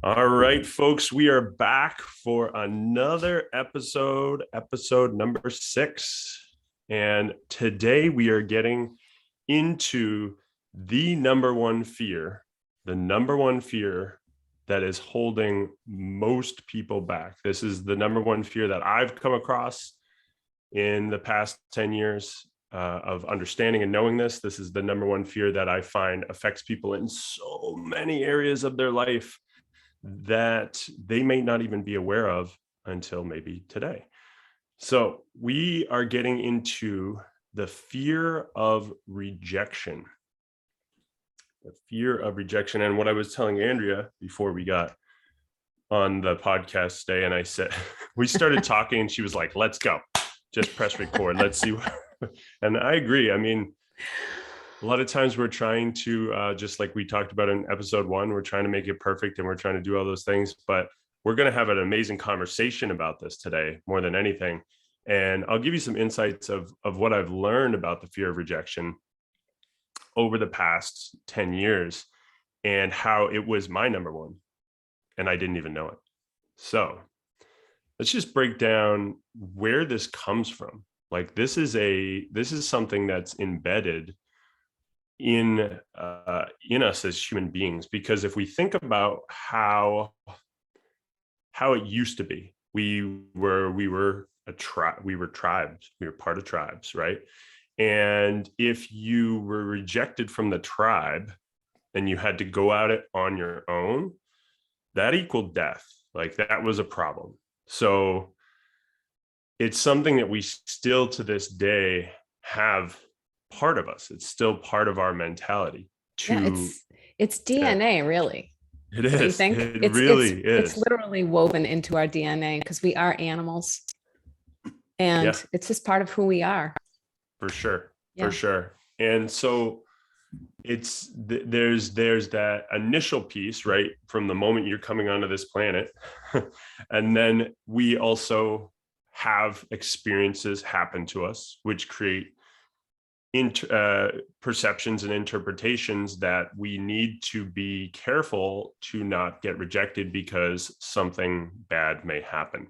All right, folks, we are back for another episode number 6. And today we are getting into the number one fear that is holding most people back. This is the number one fear that I've come across in the past 10 years of understanding and knowing this. This is the number one fear that I find affects people in so many areas of their life that they may not even be aware of until maybe today. So we are getting into the fear of rejection. The fear of rejection. And what I was telling Andrea before we got on the podcast today, and I said, we started talking and she was like, let's go, just press record. Let's see. And I agree. I mean, a lot of times we're trying to, just like we talked about in episode 1, we're trying to make it perfect and we're trying to do all those things, but we're going to have an amazing conversation about this today more than anything. And I'll give you some insights of what I've learned about the fear of rejection over the past 10 years and how it was my number one and I didn't even know it. So let's just break down where this comes from. Like this is something that's embedded in us as human beings, because if we think about how it used to be, we were tribes, we were part of tribes, right? And if you were rejected from the tribe and you had to go at it on your own, that equaled death. Like that was a problem. So it's something that we still to this day have part of us. It's still part of our mentality It's DNA, really. It Don't you is. think? It It's really it's is. literally woven into our DNA because we are animals Yeah, and it's just part of who we are. for sure. For Yeah. sure. And so there's that initial piece, right? From the moment you're coming onto this planet. And then we also have experiences happen to us, which create perceptions and interpretations that we need to be careful to not get rejected because something bad may happen.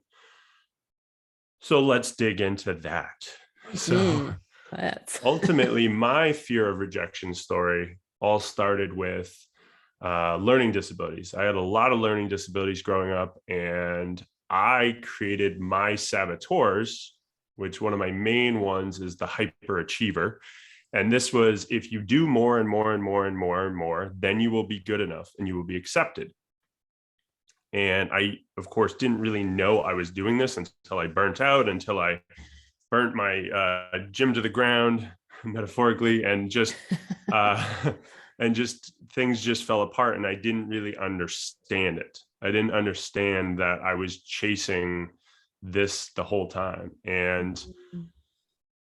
So let's dig into that. So That's ultimately, my fear of rejection story all started with learning disabilities. I had a lot of learning disabilities growing up, and I created my saboteurs, which one of my main ones is the hyperachiever. And this was, if you do more and more and more and more and more, then you will be good enough and you will be accepted. And I, of course, didn't really know I was doing this until I burnt out, until I burnt my gym to the ground, metaphorically, and just and just things just fell apart, and I didn't really understand it. I didn't understand that I was chasing this the whole time. And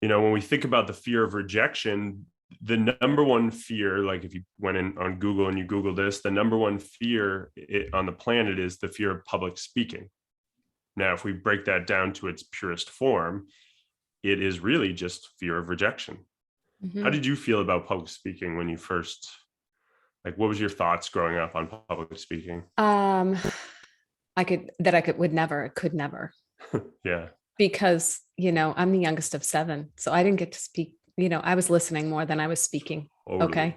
when we think about the fear of rejection, the number one fear, like if you went in on Google and you Google this, the number one fear on the planet is the fear of public speaking. Now, if we break that down to its purest form, it is really just fear of rejection. How did you feel about public speaking when you first, like, what was your thoughts growing up on public speaking? um could never Yeah. because I'm the youngest of 7, so I didn't get to speak. I was listening more than I was speaking. Totally. Okay.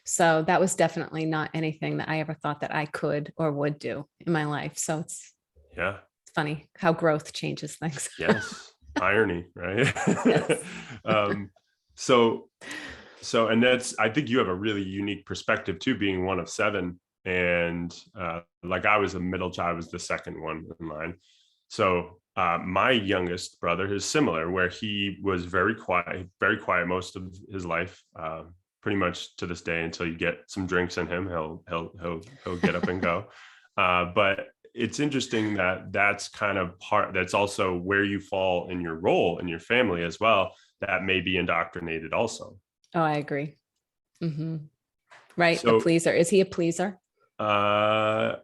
So that was definitely not anything that I ever thought that I could or would do in my life. So it's Yeah. funny how growth changes things. Yes. Irony, right? Yes. um, so, and I think you have a really unique perspective too, being one of 7. And like I was a middle child, I was the second one in line. So my youngest brother is similar, where he was very quiet most of his life, pretty much to this day, until you get some drinks in him, he'll get up and go. But it's interesting that that's kind of that's also where you fall in your role in your family as well. That may be indoctrinated also. Oh, I agree. Right. The So, pleaser. Is he a pleaser? uh,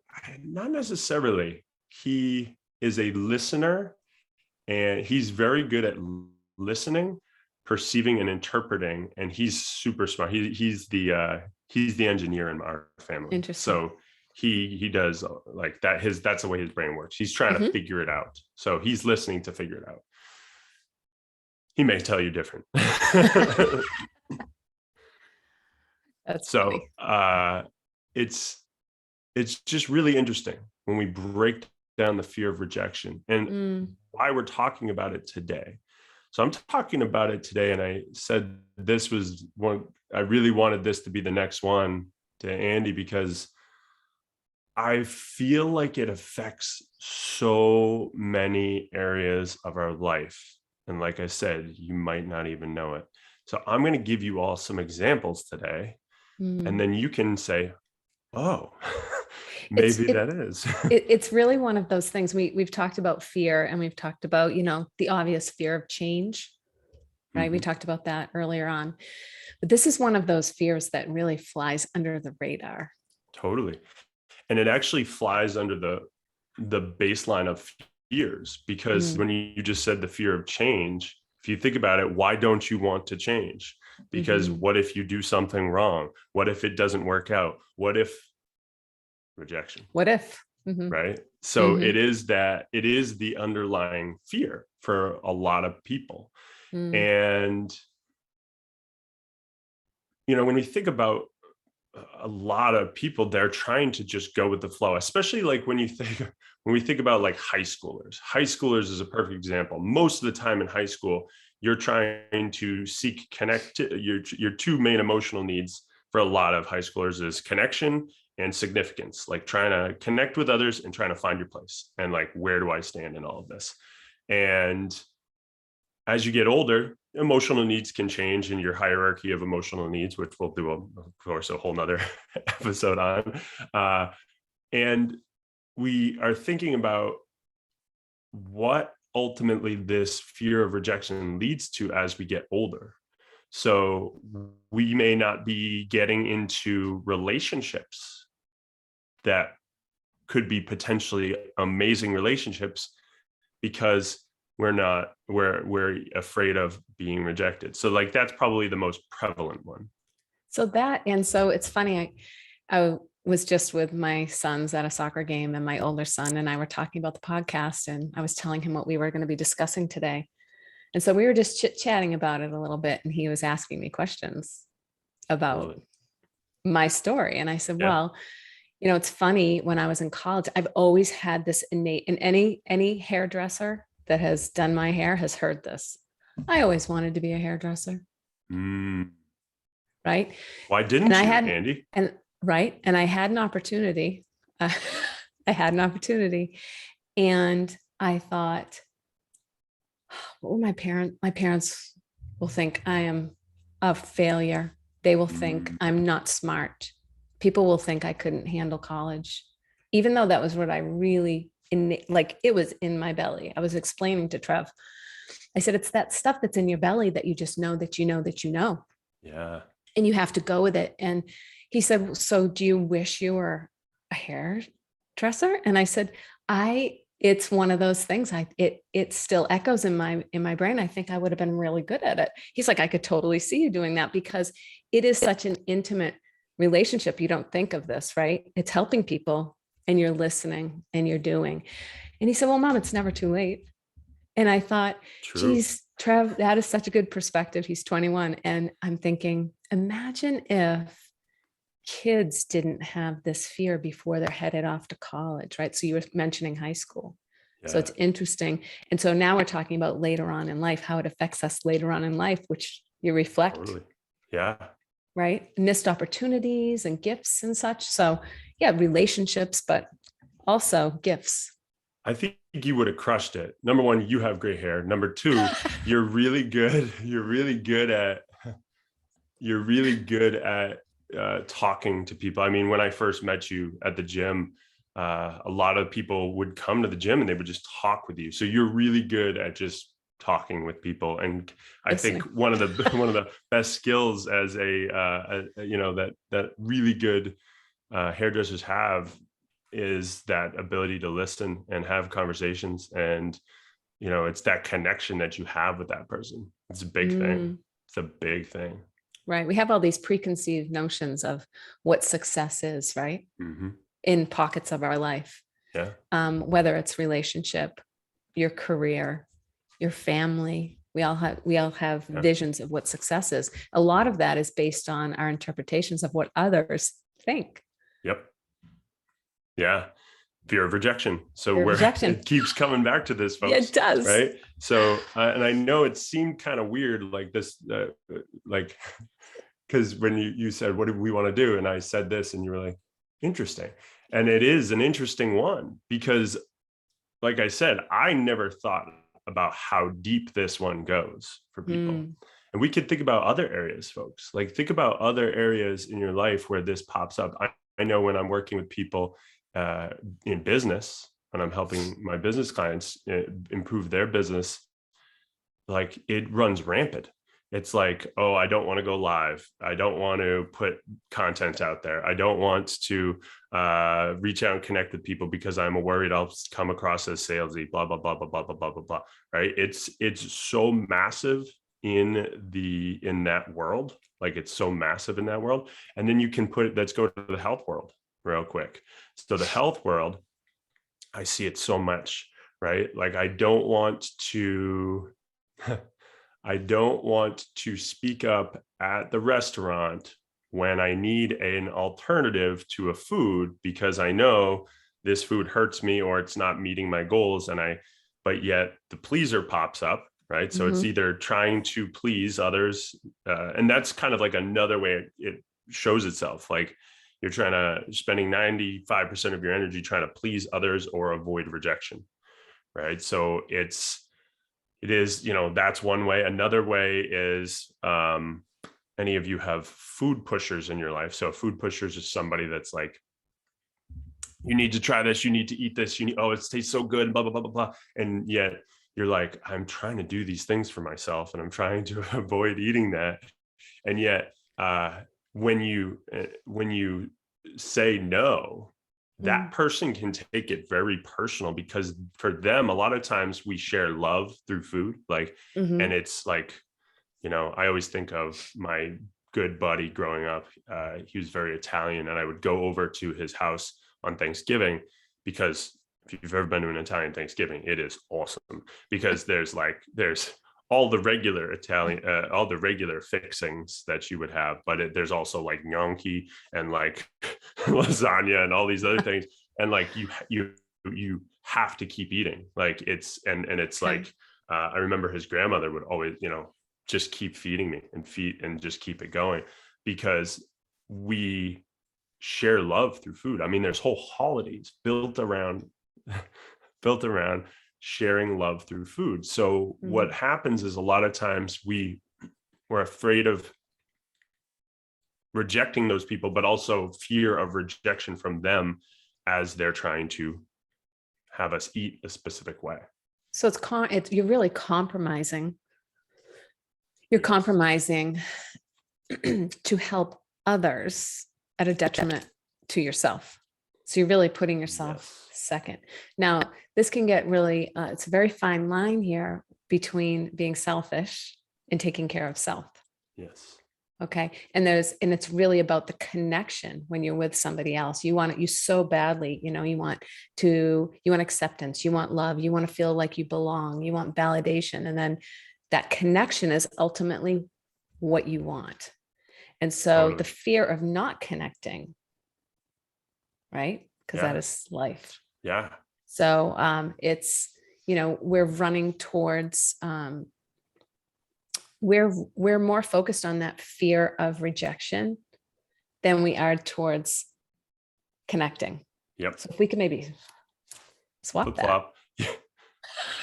not necessarily. He is a listener, and he's very good at listening, perceiving, and interpreting. And he's super smart. He's the engineer in our family. Interesting. So he does like that. That's the way his brain works. He's trying to Mhm. figure it out. So he's listening to figure it out. He may tell you different. That's So funny. it's just really interesting when we break down the fear of rejection and Mm, why we're talking about it today. So I'm talking about it today, and I said this was one. I really wanted this to be the next one to Andy because I feel like it affects so many areas of our life. And like I said, you might not even know it. So I'm going to give you all some examples today, and mm. then you can say, oh, It's maybe it, that is. it's really one of those things. We've talked about fear, and we've talked about, the obvious fear of change, right? We Mhm, talked about that earlier on. But this is one of those fears that really flies under the radar. totally. And it actually flies under the baseline of fears, because Mm, when you just said the fear of change, if you think about it, why don't you want to change? Because mhm. what if you do something wrong? What if it doesn't work out? What if rejection? What if? Mhm, Right? So mhm, it is the underlying fear for a lot of people. mm. And when we think about a lot of people, they're trying to just go with the flow, especially like when we think about like high schoolers is a perfect example. Most of the time in high school, you're trying to seek connect your two main emotional needs for a lot of high schoolers is connection and significance, like trying to connect with others and trying to find your place and like, where do I stand in all of this? And as you get older, emotional needs can change in your hierarchy of emotional needs, which we'll do, of course, a whole nother episode on. And we are thinking about what ultimately this fear of rejection leads to as we get older. So we may not be getting into relationships that could be potentially amazing relationships because we're afraid of being rejected. So like that's probably the most prevalent one. So it's funny. I was just with my sons at a soccer game, and my older son and I were talking about the podcast, and I was telling him what we were going to be discussing today. And so we were just chit chatting about it a little bit, and he was asking me questions I love about it. my story. And I said, Yeah. well, it's funny, when I was in college, I've always had this innate, and any hairdresser that has done my hair has heard this. I always wanted to be a hairdresser, Mm. right? Why And didn't I you, had Andy? and right, and I had an opportunity. Uh, I had an opportunity, and I thought, what will my parents will think I am a failure. They will think Mm. I'm not smart. People will think I couldn't handle college, even though that was what I really like. It was in my belly. I was explaining to Trev. I said, it's that stuff that's in your belly that you just know that you know that you know, Yeah. and you have to go with it. And he said, so do you wish you were a hairdresser? And I said, it's one of those things. It still echoes in my brain. I think I would have been really good at it. He's like, I could totally see you doing that, because it is such an intimate relationship. You don't think of this, right? It's helping people, and you're listening and you're doing. And he said, well, Mom, it's never too late. And I thought, True. geez, Trev, that is such a good perspective. He's 21. And I'm thinking, imagine if kids didn't have this fear before they're headed off to college, right? So you were mentioning high school. So Yeah. it's interesting. And so now we're talking about later on in life, how it affects us later on in life, which you reflect, Totally. Yeah. right? Missed opportunities and gifts and such. So yeah, relationships, but also gifts. I think you would have crushed it. Number one, you have great hair. Number two, you're really good. You're really good at talking to people. I mean, when I first met you at the gym, a lot of people would come to the gym and they would just talk with you. So you're really good at just talking with people. And I think Listening. one of the one of the best skills as that really good hairdressers have is that ability to listen and have conversations. And it's that connection that you have with that person. It's a big thing. Mm. It's a big thing. Right. We have all these preconceived notions of what success is, right? Hmm. in pockets of our life, Yeah. whether it's relationship, your career, your family. We all have Yeah. visions of what success is. A lot of that is based on our interpretations of what others think. Yep. Yeah. Fear of rejection. So Fear of rejection. it keeps coming back to this, Yeah, folks. it does. Right. So, and I know it seemed kind of weird, like this, like, because when you said, what do we want to do? And I said this, and you were like, interesting. And it is an interesting one because, like I said, I never thought about how deep this one goes for people. And we could think about other areas, folks. Like, think about other areas in your life where this pops up. I know when I'm working with people in business, when I'm helping my business clients improve their business, like, it runs rampant. It's like, oh, I don't want to go live. I don't want to put content out there. I don't want to reach out and connect with people because I'm worried I'll come across as salesy, blah, blah, blah, blah, blah, blah, blah, blah, blah. Right. It's so massive in that world. Like, it's so massive in that world. And then you can let's go to the health world real quick. So the health world, I see it so much, right? Like, I don't want to speak up at the restaurant when I need an alternative to a food because I know this food hurts me or it's not meeting my goals. But yet the pleaser pops up, right? So it's either trying to please others. And that's kind of like another way it shows itself. Like, you're spending 95% of your energy trying to please others or avoid rejection, right? So it is, that's one way. Another way is, any of you have food pushers in your life. So food pushers is somebody that's like, you need to try this, you need to eat this, oh, it tastes so good, blah, blah, blah, blah, blah. And yet you're like, I'm trying to do these things for myself and I'm trying to avoid eating that. And yet, when you say no, that person can take it very personal because for them, a lot of times we share love through food. Like, and it's like, I always think of my good buddy growing up. He was very Italian, and I would go over to his house on Thanksgiving because if you've ever been to an Italian Thanksgiving, it is awesome because there's all the regular Italian, all the regular fixings that you would have, but there's also like gnocchi and like lasagna and all these other things. And like, you have to keep eating. Like, it's like, I remember his grandmother would always, just keep feeding me and just keep it going because we share love through food. I mean, there's whole holidays built around sharing love through food. So what happens is a lot of times we're afraid of rejecting those people, but also fear of rejection from them as they're trying to have us eat a specific way. So you're really compromising. You're compromising to help others at a detriment to yourself. So you're really putting yourself second. Now, this can get really, it's a very fine line here between being selfish and taking care of self. Yes. Okay. And it's really about the connection when you're with somebody else. You so badly, you want acceptance, you want love, you want to feel like you belong, you want validation. And then that connection is ultimately what you want. And so the fear of not connecting, right? Because that is life. Yeah. So it's, we're running towards, we're more focused on that fear of rejection than we are towards connecting. Yep. So if we can maybe swap that.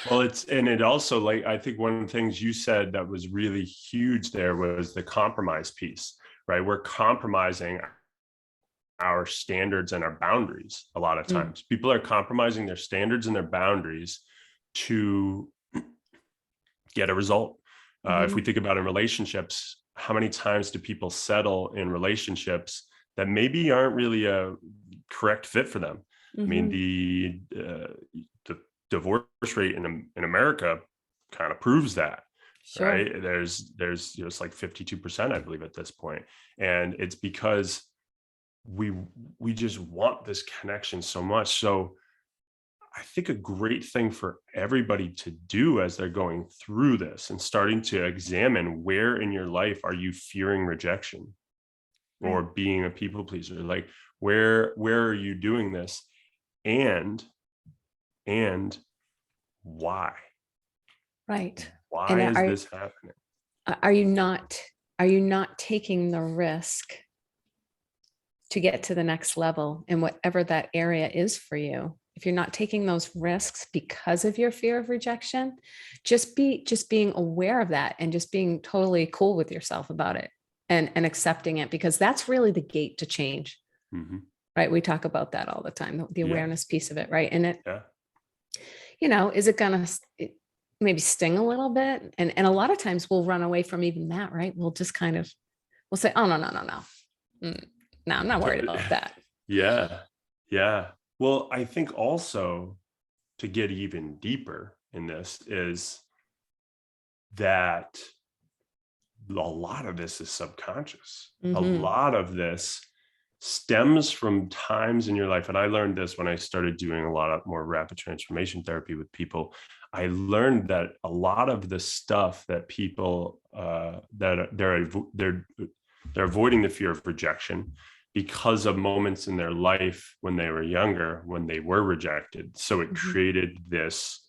Well, it also, like, I think one of the things you said that was really huge there was the compromise piece, right? We're compromising our standards and our boundaries. A lot of times people are compromising their standards and their boundaries to get a result. If we think about in relationships, how many times do people settle in relationships that maybe aren't really a correct fit for them? I mean, the divorce rate in America kind of proves that. Sure. Right? There's it's like 52%, I believe, at this point. And it's because we we just want this connection so much. So I think a great thing for everybody to do as they're going through this and starting to examine, where in your life are you fearing rejection or Right. being a people pleaser? Like, where are you doing this? And and why? Right. And Why is this happening? are you not, are you not taking the risk to get to the next level in whatever that area is for you? If you're not taking those risks because of your fear of rejection, just being aware of that and just being totally cool with yourself about it, and accepting it, because that's really the gate to change. Mhm. Right? We talk about that all the time, the Yeah, awareness piece of it, right? And it, yeah, is it gonna maybe sting a little bit? And a lot of times we'll run away from even that, right? We'll just kind of, we'll say, oh, no, no, no, no. No, I'm not worried to- about that. yeah, yeah. Well, I think also, to get even deeper in this, is that a lot of this is subconscious. A Hmm. lot of this stems from times in your life. And I learned this when I started doing a lot of more rapid transformation therapy with people. I learned that a lot of the stuff that people that they're avoiding the fear of rejection because of moments in their life when they were younger, when they were rejected. So Hmm. it created this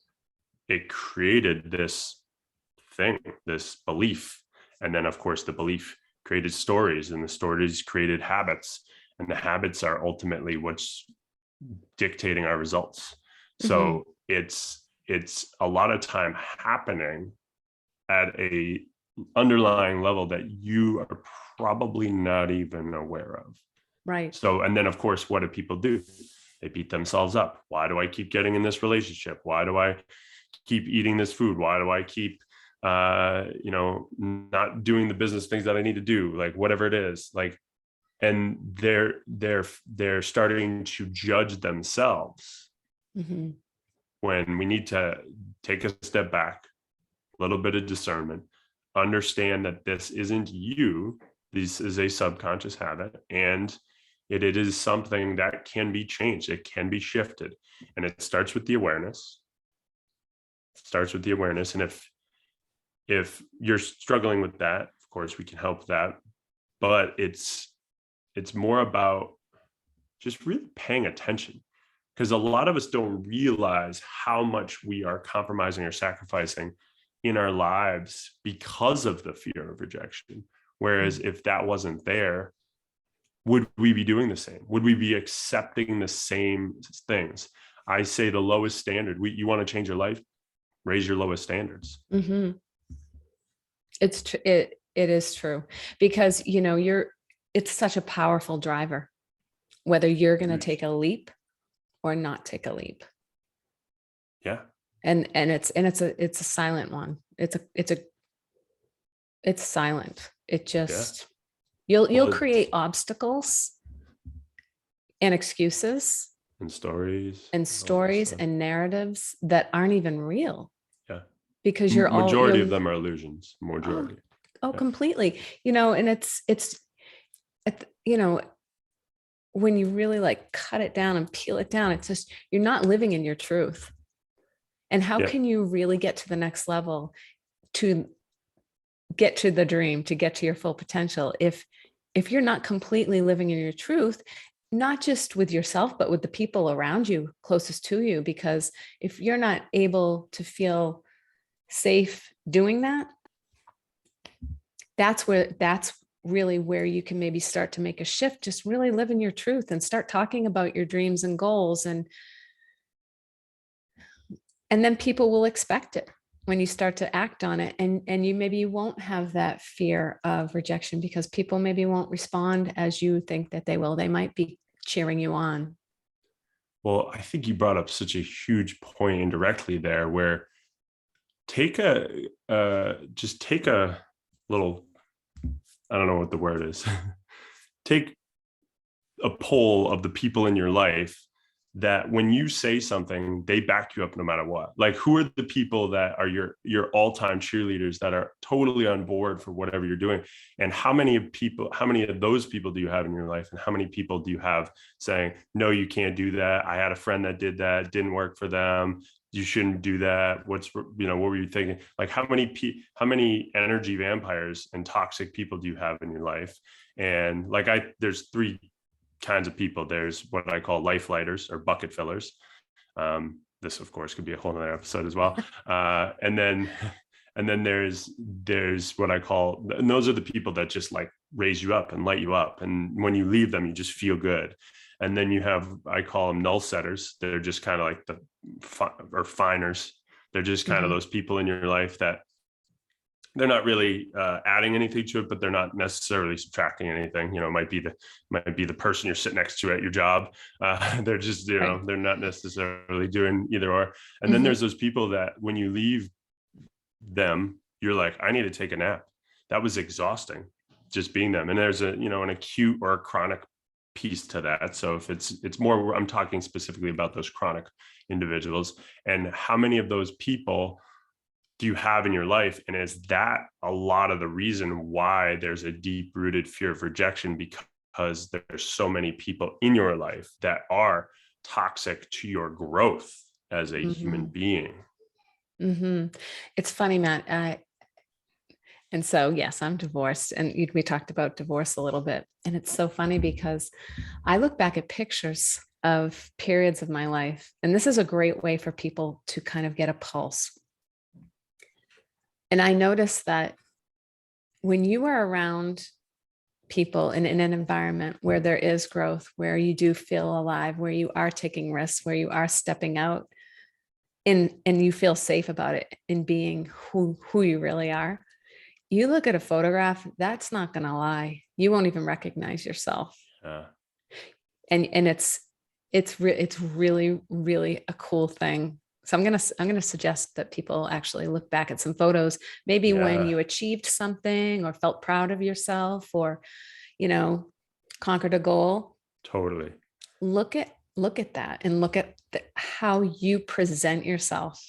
thing, this belief. And then, of course, the belief created stories, and the stories created habits. And the habits are ultimately what's dictating our results. Hmm. So it's a lot of time happening at a underlying level that you are probably not even aware of. Right. So, and then of course, what do people do? They beat themselves up. Why do I keep getting in this relationship? Why do I keep eating this food? Why do I keep not doing the business things that I need to do? Like, whatever it is, like, and they're starting to judge themselves, Hmm. when we need to take a step back, a little bit of discernment, understand that this isn't you. This is a subconscious habit, and it is something that can be changed. It can be shifted. And it starts with the awareness. Starts with the awareness. And if you're struggling with that, of course, we can help that. But it's more about just really paying attention, because a lot of us don't realize how much we are compromising or sacrificing in our lives because of the fear of rejection. Whereas if that wasn't there, would we be doing the same? Would we be accepting the same things? I say the lowest standard. You want to change your life, raise your lowest standards. Hmm. It is true, because it's such a powerful driver, whether you're going to Huge. take a leap or not take a leap. Yeah. And it's a silent one. It's silent. It Yeah. just, you'll Well, create obstacles and excuses and stories and and all that stories stuff. and narratives that aren't even real, Yeah. because Majority of them are illusions. oh, Majority. oh, Yeah. completely. And it's you know when you really like cut it down and peel it down, it's just, you're not living in your truth. And how Yeah. can you really get to the next level, to get to the dream, to get to your full potential, if you're not completely living in your truth, not just with yourself, but with the people around you, closest to you? Because if you're not able to feel safe doing that, that's really where you can maybe start to make a shift. Just really live in your truth and start talking about your dreams and goals, and then people will expect it when you start to act on it. And you won't have that fear of rejection, because people maybe won't respond as you think that they will. They might be cheering you on. Well, I think you brought up such a huge point indirectly there, where take a just take a little, I don't know what the word is. Take a poll of the people in your life that when you say something, they back you up no matter what. Like, who are the people that are your all-time cheerleaders that are totally on board for whatever you're doing? And how many of those people do you have in your life? And how many people do you have saying, no, you can't do that. I had a friend that did that, didn't work for them. You shouldn't do that. What were you thinking? Like, how many energy vampires and toxic people do you have in your life? And like, there's three kinds of people. There's what I call life lighters or bucket fillers. This of course could be a whole nother episode as well. And then there's what I call, and those are the people that just like raise you up and light you up. And when you leave them, you just feel good. And then you have, I call them null setters. They're just kind of like or finers. They're just kind of those people in your life that they're not really adding anything to it, but they're not necessarily subtracting anything. It might be the person you're sitting next to at your job. They're just, Right. they're not necessarily doing either or. And then there's those people that when you leave them, you're like, I need to take a nap. That was exhausting, just being them. And there's an acute or a chronic piece to that. So if it's more, I'm talking specifically about those chronic individuals, and how many of those people do you have in your life? And is that a lot of the reason why there's a deep-rooted fear of rejection? Because there's so many people in your life that are toxic to your growth as a human being. It's funny, Matt. And so, yes, I'm divorced, and we talked about divorce a little bit. And it's so funny because I look back at pictures of periods of my life, and this is a great way for people to kind of get a pulse. And I noticed that when you are around people in an environment where there is growth, where you do feel alive, where you are taking risks, where you are stepping out, and you feel safe about it in being who you really are, you look at a photograph, that's not going to lie. You won't even recognize yourself. And it's really, really a cool thing. So I'm going to suggest that people actually look back at some photos, maybe when you achieved something or felt proud of yourself, or, conquered a goal. Totally. Look at that and look at how you present yourself.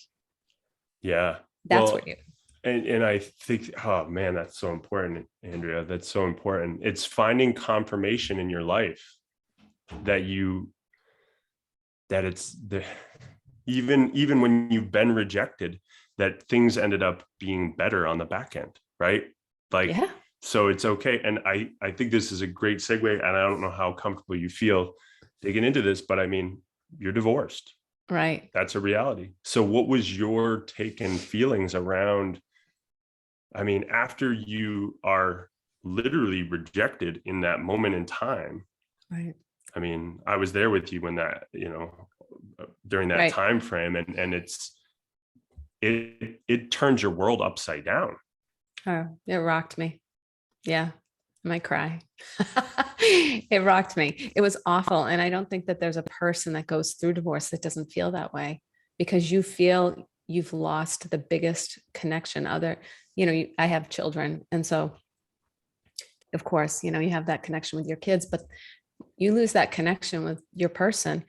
Yeah. That's what you. And I think, oh man, that's so important, Andrea. That's so important. It's finding confirmation in your life that it's the, even when you've been rejected, that things ended up being better on the back end, right? Like, so it's okay. And I think this is a great segue, and I don't know how comfortable you feel digging into this, but I mean, you're divorced. Right. That's a reality. So what was your take and feelings around, I mean, after you are literally rejected in that moment in time? Right. I mean, I was there with you when that, during that time frame, and it turns your world upside down. Oh, it rocked me. Yeah. I might cry. It rocked me. It was awful. And I don't think that there's a person that goes through divorce that doesn't feel that way, because you feel you've lost the biggest connection. I have children. And so of course, you have that connection with your kids, but you lose that connection with your person,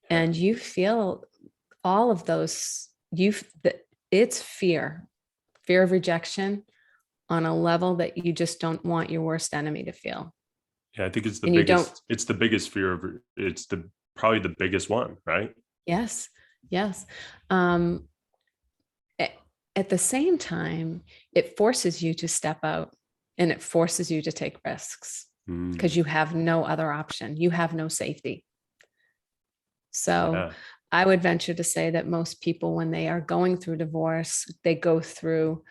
and you feel all of those, it's fear of rejection on a level that you just don't want your worst enemy to feel. Yeah, I think it's the biggest fear of, it's probably the biggest one, right? Yes. At the same time, it forces you to step out, and it forces you to take risks, because you have no other option. You have no safety. So I would venture to say that most people, when they are going through divorce, they go through,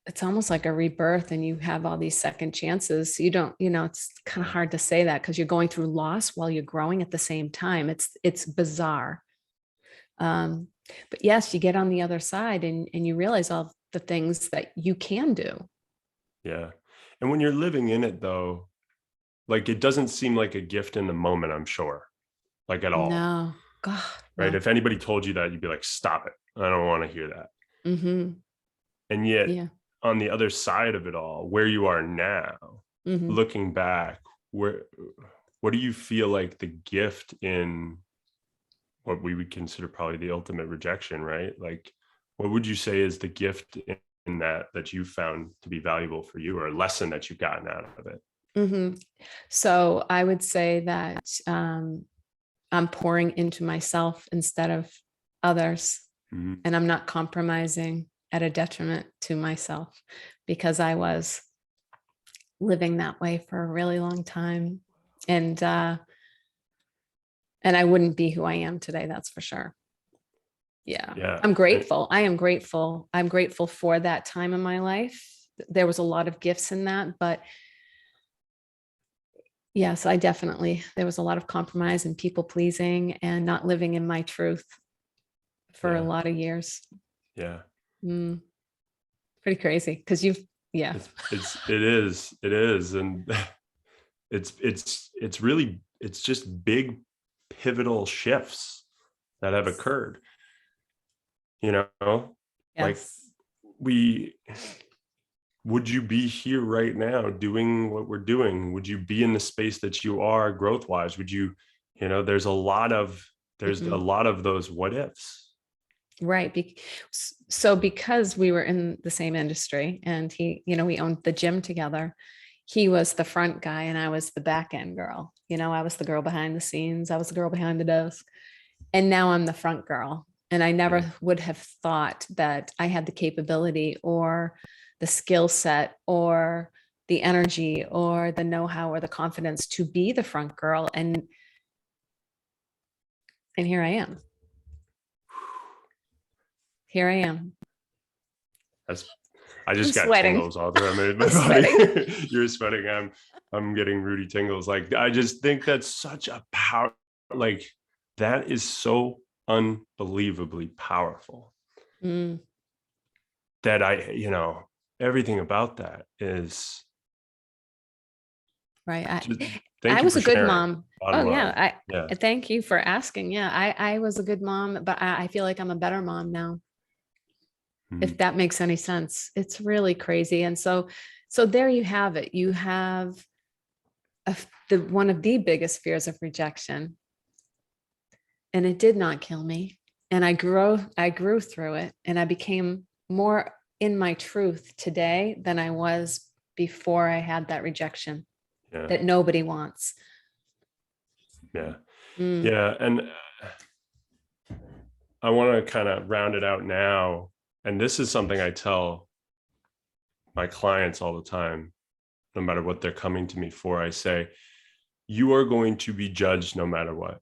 it's almost like a rebirth, and you have all these second chances. You don't, it's kind of hard to say that, because you're going through loss while you're growing at the same time. It's bizarre. But yes, you get on the other side, and you realize all the things that you can do. Yeah. And when you're living in it, though, like, it doesn't seem like a gift in the moment, I'm sure, like, at all. No. God, right. no. If anybody told you that, you'd be like, stop it. I don't want to hear that. And yet on the other side of it all, where you are now, looking back, what do you feel like the gift in what we would consider probably the ultimate rejection, right? Like, what would you say is the gift in that you found to be valuable for you, or a lesson that you've gotten out of it? Mhm. So I would say that I'm pouring into myself instead of others, Mhm. and I'm not compromising at a detriment to myself, because I was living that way for a really long time. And I wouldn't be who I am today, that's for sure. Yeah. Yeah. I'm grateful. I am grateful. I'm grateful for that time in my life. There was a lot of gifts in that, but yes, there was a lot of compromise and people pleasing and not living in my truth for a Yeah. lot of years. Yeah. Mm, pretty crazy because yeah. It is. And it's really, it's just big pivotal shifts that have occurred, you know, like Yes. we, would you be here right now doing what we're doing? Would you be in the space that you are growth wise? Would you, there's a Mhm. lot of those what ifs. Right. So because we were in the same industry and we owned the gym together, he was the front guy and I was the back end girl. I was the girl behind the scenes. I was the girl behind the desk. And now I'm the front girl. And I Yeah. never would have thought that I had the capability or the skill set or the energy or the know-how or the confidence to be the front girl. And here I am. Here I am. That's, I I'm just got sweating. tingles all through my I'm body. sweating. You're sweating. I'm getting Rudy tingles. Like, I just think that's such a power, like that is so unbelievably powerful Mm, that everything about that is right. just, I thank you was for a good sharing. mom. Oh Bottom line. yeah. Yeah. Thank you for asking. Yeah, I was a good mom, but I feel like I'm a better mom now, if Mhm. that makes any sense. It's really crazy. And so there you have it. You have one of the biggest fears of rejection, and it did not kill me. And I grew through it, and I became more in my truth today than I was before I had that rejection Yeah. that nobody wants. Yeah. Mm, Yeah. And I want to kind of round it out now. And this is something I tell my clients all the time, no matter what they're coming to me for. I say, you are going to be judged no matter what,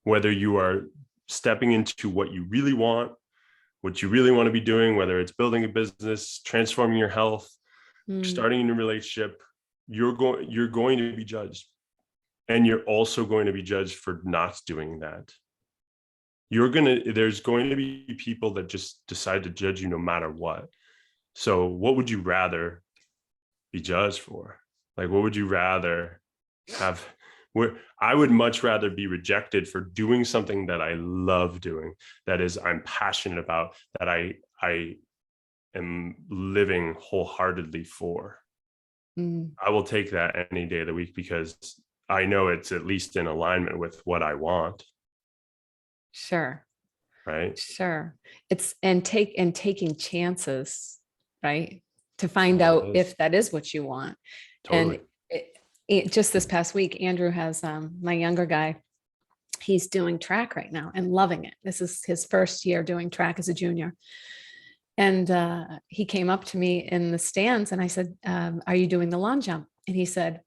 whether you are stepping into what you really want, what you really want to be doing, whether it's building a business, transforming your health, mm, starting a new relationship, you're going to be judged. And you're also going to be judged for not doing that. There's going to be people that just decide to judge you no matter what. So what would you rather be judged for? Like, what would you rather have? Where I would much rather be rejected for doing something that I love doing, that is I'm passionate about, that I am living wholeheartedly for. mm. I will take that any day of the week because I know it's at least in alignment with what I want. Sure. Right. Sure. Taking chances, right? To find All it out is. if that is what you want. Totally. And just this past week, Andrew has my younger guy, he's doing track right now and loving it. This is his first year doing track as a junior. And he came up to me in the stands and I said, are you doing the long jump? And he said,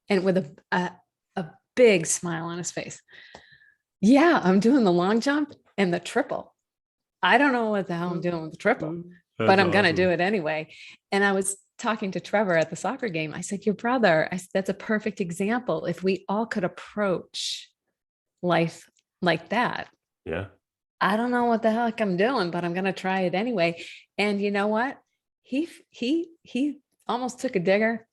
and with a big smile on his face, yeah, I'm doing the long jump and the triple. I don't know what the hell I'm doing with the triple, but That's I'm going to do awesome. it anyway. And I was talking to Trevor at the soccer game. I said, your brother, that's a perfect example. If we all could approach life like that, Yeah. I don't know what the heck I'm doing, but I'm going to try it anyway. And you know what? He almost took a digger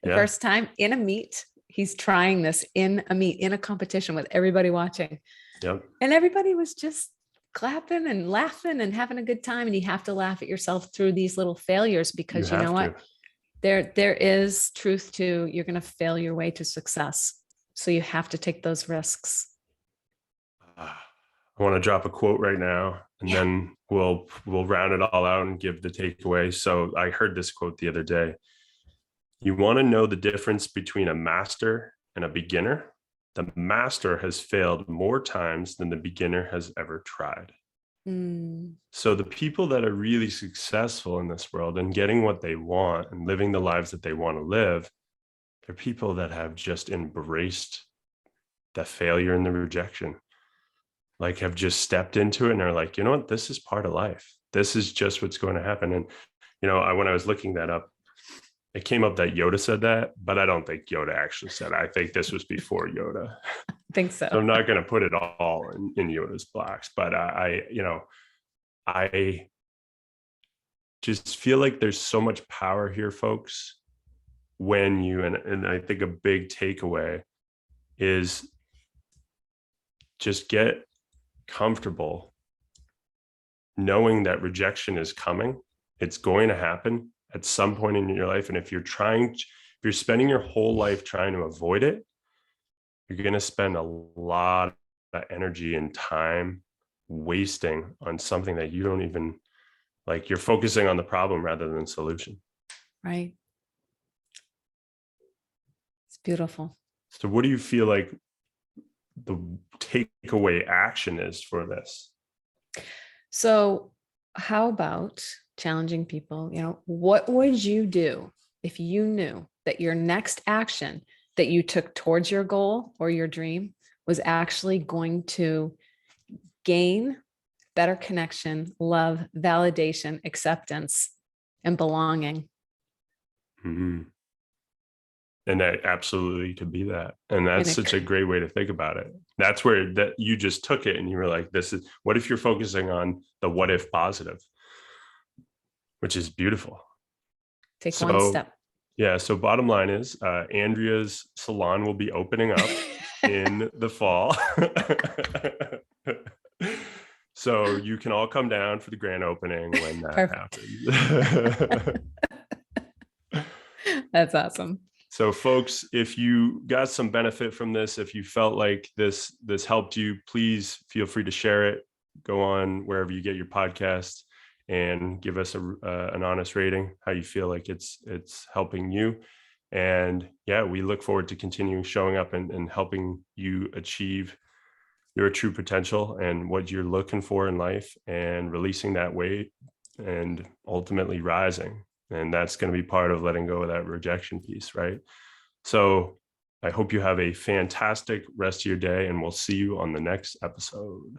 the Yeah. first time in a meet. He's trying this in a meet, in a competition with everybody watching. Yep. And everybody was just clapping and laughing and having a good time. And you have to laugh at yourself through these little failures, You because you know have what? to. There is truth to you're going to fail your way to success. So you have to take those risks. I want to drop a quote right now, and then we'll round it all out and give the takeaway. So I heard this quote the other day. You want to know the difference between a master and a beginner? The master has failed more times than the beginner has ever tried. So the people that are really successful in this world and getting what they want and living the lives that they want to live, they're people that have just embraced the failure and the rejection, like have just stepped into it and are like, you know what, this is part of life. This is just what's going to happen. And, you know, when I was looking that up, it came up that Yoda said that, but I don't think Yoda actually said it. I think this was before Yoda. I think so. So I'm not going to put it all in Yoda's blocks, but I just feel like there's so much power here, folks, when you, and I think a big takeaway is just get comfortable knowing that rejection is coming. It's going to happen at some point in your life. And if you're spending your whole life trying to avoid it, you're going to spend a lot of energy and time wasting on something that you don't even like. You're focusing on the problem rather than solution. Right. It's beautiful. So what do you feel like the takeaway action is for this? So how about challenging people? You know, what would you do if you knew that your next action that you took towards your goal or your dream was actually going to gain better connection, love, validation, acceptance, and belonging? Mm-hmm. And that absolutely could be that. And that's such a great way to think about it. That's where that you just took it and you were like, this is, what if you're focusing on the what if positive, which is beautiful. Take one step. Yeah. So bottom line is Andrea's salon will be opening up in the fall. So you can all come down for the grand opening when that happens. That's awesome. So folks, if you got some benefit from this, if you felt like this helped you, please feel free to share it. Go on wherever you get your podcast and give us an honest rating, how you feel like it's helping you. And yeah, we look forward to continuing showing up and helping you achieve your true potential and what you're looking for in life, and releasing that weight and ultimately rising. And that's going to be part of letting go of that rejection piece, right? So I hope you have a fantastic rest of your day, and we'll see you on the next episode.